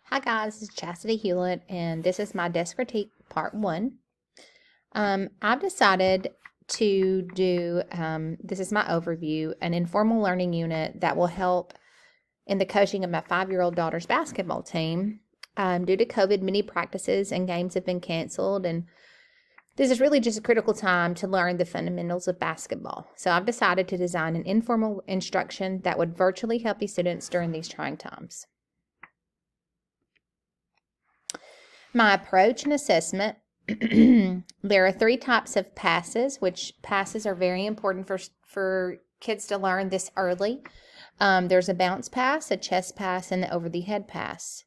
Hi guys, this is Chastity Hulett, and this is my desk critique part 1. I've decided to do, this is my overview, an informal learning unit that will help in the coaching of my 5-year-old daughter's basketball team. Due to COVID, many practices and games have been canceled, and this is really just a critical time to learn the fundamentals of basketball. So I've decided to design an informal instruction that would virtually help these students during these trying times. My approach and assessment. There are 3 types of passes, which passes are very important for kids to learn this early. There's a bounce pass, a chest pass, and the over-the-head pass.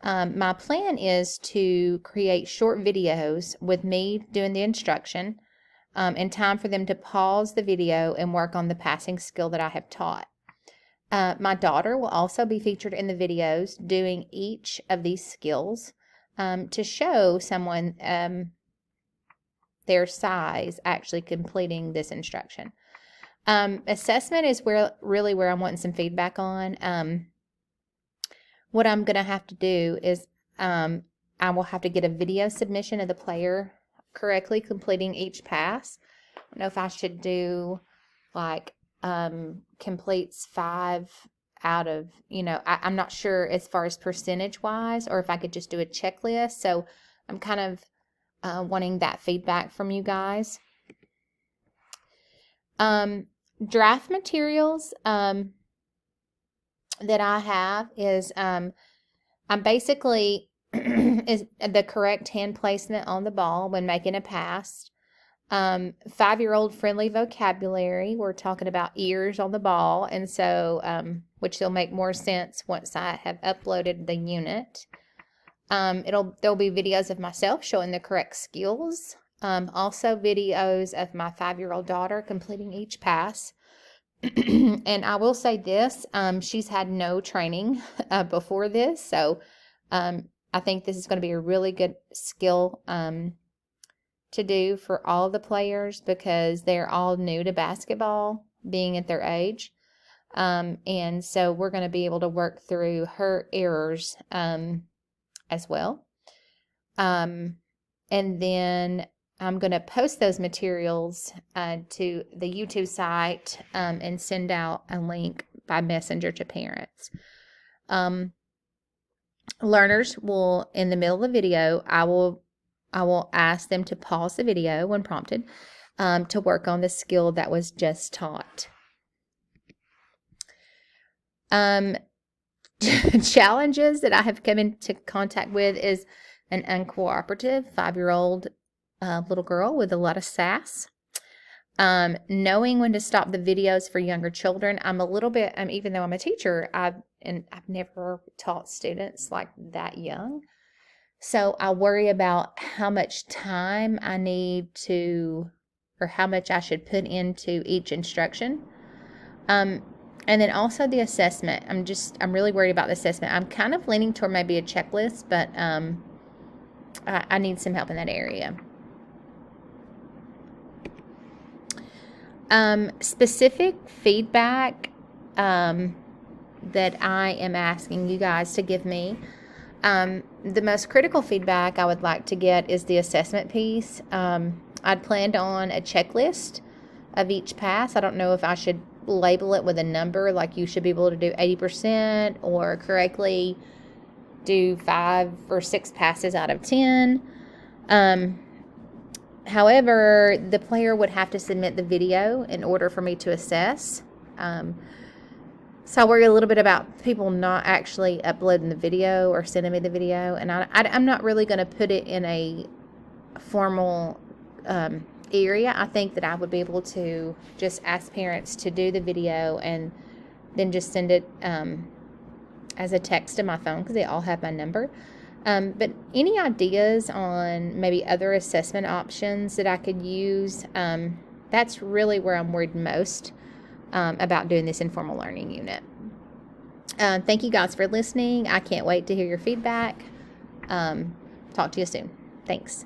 My plan is to create short videos with me doing the instruction in time for them to pause the video and work on the passing skill that I have taught. My daughter will also be featured in the videos doing each of these skills. To show someone their size actually completing this instruction. Assessment is where I'm wanting some feedback on. What I'm going to have to do is I will have to get a video submission of the player correctly completing each pass. I don't know if I should do like completes 5 out of, I'm not sure as far as percentage wise, or if I could just do a checklist. So I'm kind of wanting that feedback from you guys. Draft materials that I have is I'm basically is the correct hand placement on the ball when making a pass. 5-year-old friendly vocabulary. We're talking about ears on the ball, and so which will make more sense once I have uploaded the unit. There'll be videos of myself showing the correct skills. Also videos of my 5-year-old daughter completing each pass. And I will say this, she's had no training before this, so I think this is going to be a really good skill to do for all the players because they're all new to basketball, being at their age. And so we're going to be able to work through her errors as well. And then I'm going to post those materials to the YouTube site and send out a link by messenger to parents. Learners will, in the middle of the video, I will ask them to pause the video when prompted to work on the skill that was just taught. Challenges that I have come into contact with is an uncooperative 5-year-old little girl with a lot of sass. Knowing when to stop the videos for younger children. I'm a little bit, even though I'm a teacher, I've never taught students like that young. So I worry about how much time I need to, or how much I should put into each instruction. And then also the assessment. I'm really worried about the assessment. I'm kind of leaning toward maybe a checklist, but I need some help in that area. Specific feedback that I am asking you guys to give me. The most critical feedback I would like to get is the assessment piece. I'd planned on a checklist of each pass. I don't know if I should label it with a number, like you should be able to do 80% or correctly do 5 or 6 passes out of 10. However, the player would have to submit the video in order for me to assess. So I worry a little bit about people not actually uploading the video or sending me the video. And I'm not really going to put it in a formal area. I think that I would be able to just ask parents to do the video and then just send it as a text to my phone because they all have my number. But any ideas on maybe other assessment options that I could use? That's really where I'm worried most about doing this informal learning unit. Thank you guys for listening. I can't wait to hear your feedback. Talk to you soon. Thanks.